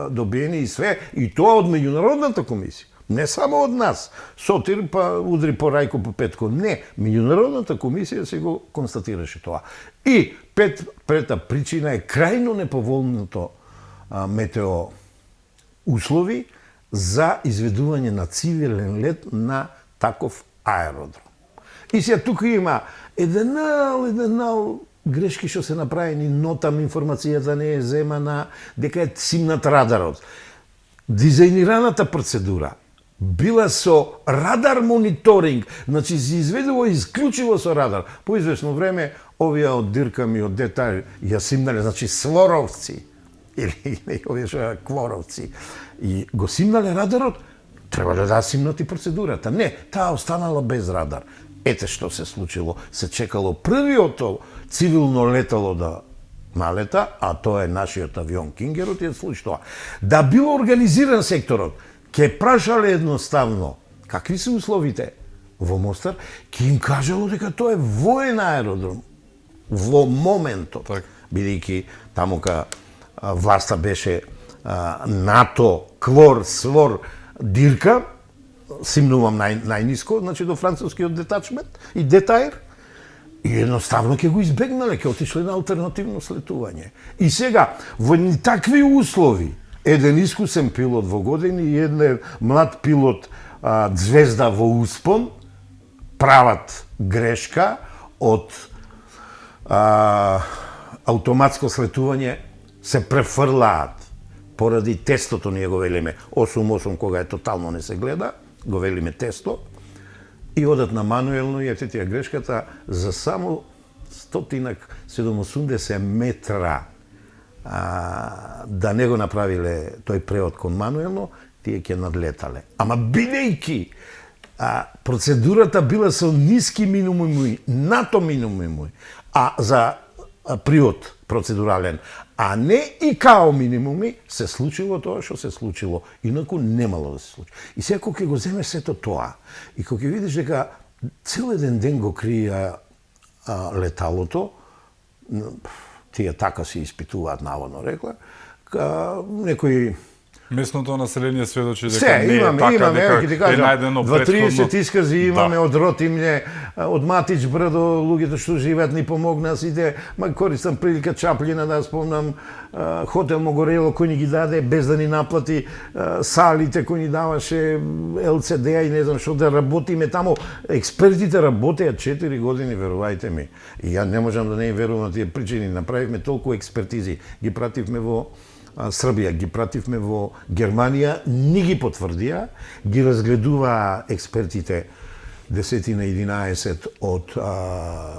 добиени и све, и тоа од меѓународната комисија. Не само од нас. Сотир па удри по Рајко по Петко. Не, меѓународната комисија се го констатираше тоа. И пета причина е крајно неповолното метео услови за изведување на цивилен лет на таков аеродром. И сега тука има еднал грешки што се направени, но там информацијата не е земана, дека е симнат радарот. Дизајнираната процедура била со радар мониторинг, значи се изведува исклучиво со радар. По известно време овие од Диркам и од Детај ја симнале, значи своровци, или овие што кворовци, и го симнале радарот, требале да симнат и процедурата. Не, таа останала без радар. Ете што се случило. Се чекало првиот цивилно летало да налета, а тоа е нашиот авион Кингерот, и случи тоа. Да бил организиран секторот, ке прашале едноставно какви се условите во Мостар, ке им кажало дека тоа е воен аеродром во моментот, бидејќи тамука власта беше НАТО, КВОР, СВОР, Дирка, симнувам најниско, значи до францускиот детачмент и Детаир, и едноставно ќе го избегнале, ќе отишле на алтернативно слетување. И сега, во такви услови, еден искусен пилот во години и еден млад пилот звезда во успон прават грешка од автоматско слетување, се префрлаат поради тестото, ние го велиме 8-8 кога е тотално не се гледа, го велиме тесто, и одат на мануелно и ете тие грешката за само 170 метра да не го направиле тој преод кон мануелно, тие ќе надлетале. Ама бидејќи процедурата била со ниски минимуми, нато минимуми, а за приот процедурален, а не и као минимуми, се случило тоа што се случило. Инаку немало да се случи. И сега кога ќе го земеш сето тоа, и кога ќе видиш дека цел еден ден го крија леталото, тие така се испитуваат, наводно рекла, некои местното население сведочи дека се, не е така, дека е најдено претходно. 2-30 искази имаме од Ротимље, од Матич Брдо, луѓето што живеат ни помогнаа сите, користам прилика Чаплина да спомнам, хотел Могорело кој ни ги даде без да ни наплати, салите кој ни даваше, ЛЦД-а и не знам што да работиме таму. Експертите работеа 4 години, верувајте ми. И ја не можам да не им верувам на тие причини. Направивме толку експертизи, ги пративме во Србија, ги пративме во Германија, ни ги потврдија, ги разгледуваа експертите 10 на 11 од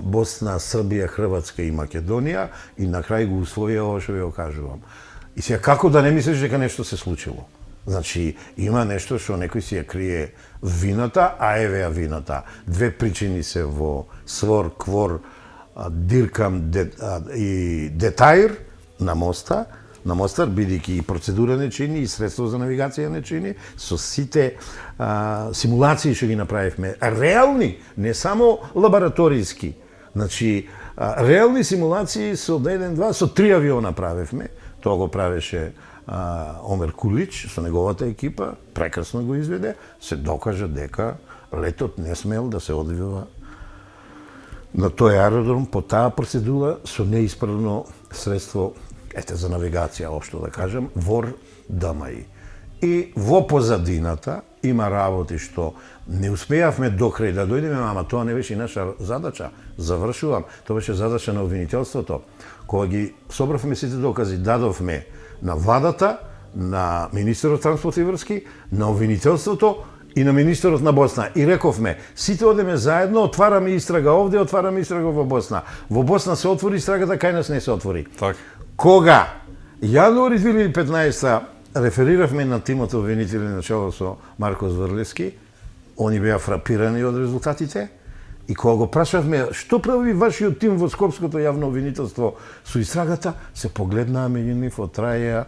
Босна, Србија, Хрватска и Македонија и на крај го усвоија ова што ви го кажувам. И сега како да не мислиш дека нешто се случило? Значи, има нешто што некој си ја крие вината, а еве ја вината. Две причини се во СВОР, КВОР, Диркам и Детаир на моста, на Мостар, бидејќи и процедура не чини, и средство за навигација не чини, со сите симулации што ги направивме, реални, не само лабораториски. Значи, реални симулации со 1-2, со 3 авиона правевме. Тоа го правеше Омер Кулич со неговата екипа, прекрасно го изведе, се докажа дека летот не смел да се одвива на тој аеродром по таа процедура со неисправно средство за навигација, општо да кажам, ВОР ДМИ. И во позадината има работи што не успеавме до крај да дојдеме, ама тоа не беше и наша задача. Завршувам, тоа беше задача на обвинителството. Кога ги собравме сите докази, дадовме на владата, на министерот транспорт и врски, на обвинителството и на министерот на Босна. И рековме, сите одеме заедно, отвараме истрага овде, отвараме истрага во Босна. Во Босна се отвори истрагата, кај нас не се отвори. Так. Кога јануари 2015 рефериравме на тимот обвинители начело со Марко Зврлевски, они беа фрапирани од резултатите, и кога го прашавме што прави вашиот тим во Скопското јавно обвинителство со истрагата, се погледнаа меѓу нив, отраја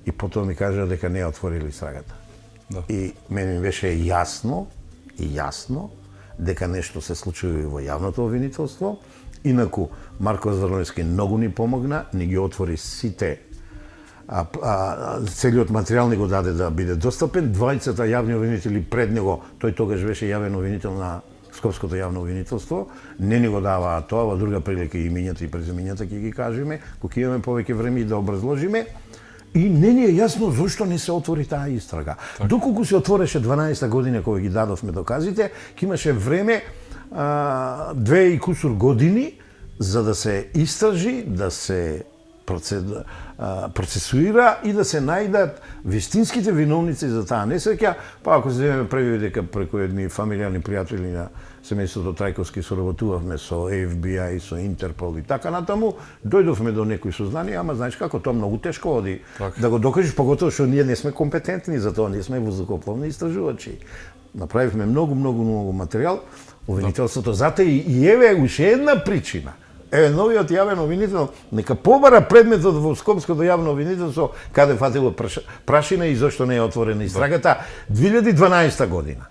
и потоа ми кажаа дека не отворили истрагата. Да. И мене ми беше јасно дека нешто се случува во јавното обвинителство. Инаку Марко Зврлевски многу ни помогна, ни ги отвори сите целиот материјал ни го даде да биде достапен. Двајцата јавни обвинители пред него, тој тогаш беше јавен обвинител на Скопското јавно обвинителство, не ни го даваа тоа, во друга прилика и имињата и презимињата ќе ги кажеме, кога имаме повеќе време да образложиме. И не ни е јасно зошто не се отвори таа истрага. Так. Доколку се отвореше 12-та година кога ги дадовме доказите, ќе имаше време 2 и кусур години за да се истражи, да се процесуира и да се најдат вистинските виновници за таа несреќа, па ако се земеме преви дека преку едни фамилијални пријатели на семејството Трајковски соработувавме со FBI, со Интерпол и така натаму, дојдовме до некои сознанија, ама знаеш како тоа многу тешко оди да го докажеш, поготово што ние не сме компетентни за тоа, ние сме воздухопловни истражувачи. Направивме многу материјал, обвинителството затоа и еве уште една причина. Еве новиот јавен обвинител нека побара предметот во Скопското јавно обвинителство каде фатило прашина и зошто не е отворена истрагата 2012 година.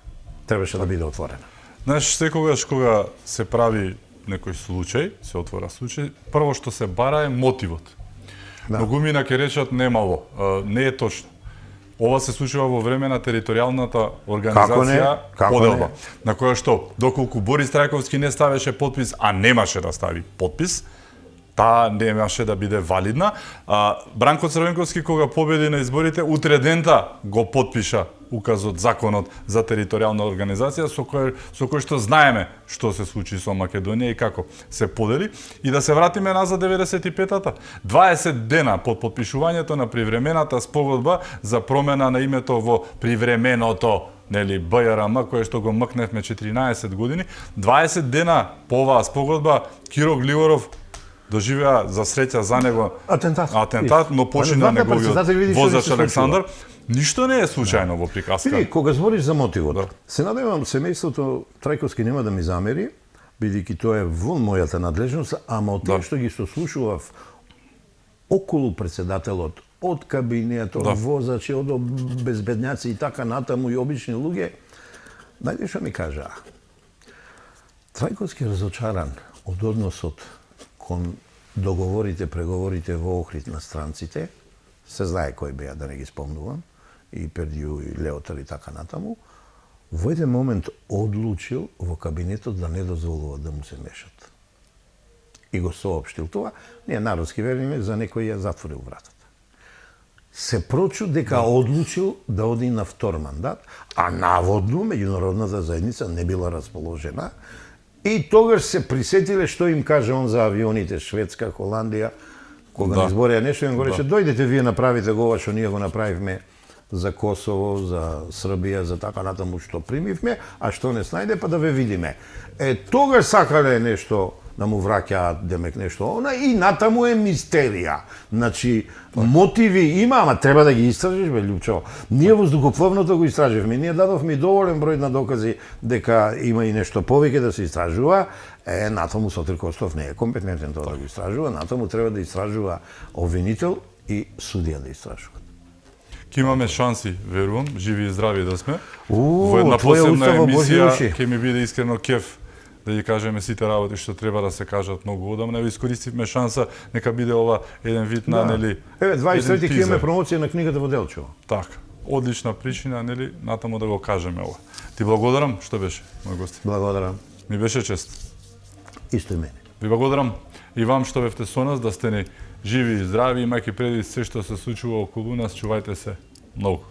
Требаше да биде отворена. Знаеш, секогаш кога се прави некој случај, се отвора случај, прво што се бара е мотивот. Многумина ќе речат немало, не е точно. Ова се случува во време на територијалната организација поделба, на која што, доколку Борис Трајковски не ставеше подпис, а немаше да стави подпис, таа немаше да биде валидна. Бранко Црвенковски, кога победи на изборите, утре дента го потпиша указот, законот за територијална организација, со кој што знаеме што се случи со Македонија и како се подели. И да се вратиме назад 95-та. 20 дена под потпишувањето на привремената спогодба за промена на името во привременото, нели, БЈРМ, кое што го мкневме 14 години, 20 дена по оваа спогодба Киро Гливоров доживеа за среќа за него атентат, но почина неговиот возач Александар. Ништо не е случајно во приказка. Види, кога збориш за мотивот, се надевам семејството Трајковски нема да ми замери, бидејќи тоа е во мојата надлежност, ама од тоа што ги сослушував околу председателот, од кабинет, од возачи, од безбедњаци и така натаму и обични луѓе, најдеше ми кажаа. Трајковски е разочаран од односот кон договорите, преговорите во Охрид на странците, се знае кој беа, да не ги спомнувам, и Пердију, и Леотар и така натаму, во еден момент одлучил во кабинетот да не дозволува да му се мешат. И го соопштил тоа, ние народски вериме, за некој ја затворил вратата. Се прочу дека одлучил да оди на втор мандат, а наводно меѓународната заедница не била расположена, и тогаш се присетиле што им каже он за авионите Шведска, Холандија, кога не збореа нешто, им го рече, дојдете вие направите го ова што ние го направивме за Косово, за Србија, за така натаму што примивме, а што не снајде, па да ве видиме. Тогаш сакале нешто да му враќаат, демек нешто она, и натаму е мистерија. Значи, мотиви има, ама треба да ги истражиш, бе, Лјупчо. Ние воздухопловното го истраживме, ние дадовме доволен број на докази дека има и нешто повеќе да се истражува, натаму Сотир Костов не е компетентен тоа да го истражува, натаму треба да истражува обвинител и судија да истражуваат. Ке имаме шанси, верувам, живи и здрави да сме. Во Во една твоја посебна устава емисија Божи ќе ми биде искрено кеф да ги кажеме сите работи што треба да се кажат многу одамна. Ево искористивме шанса, нека биде ова еден вид на, нели, Еве, 23 еден ќе имаме тизер. промоција на книгата во Делчево. Така, одлична причина, нели, натаму да го кажеме ова. Ти благодарам што беше, мој гост. Благодарам. Ми беше чест. Исто и мене. Ви благодарам и вам што бевте со нас, да сте ни живи и здрави, имајќи предвид се што се случува околу нас, чувајте се многу.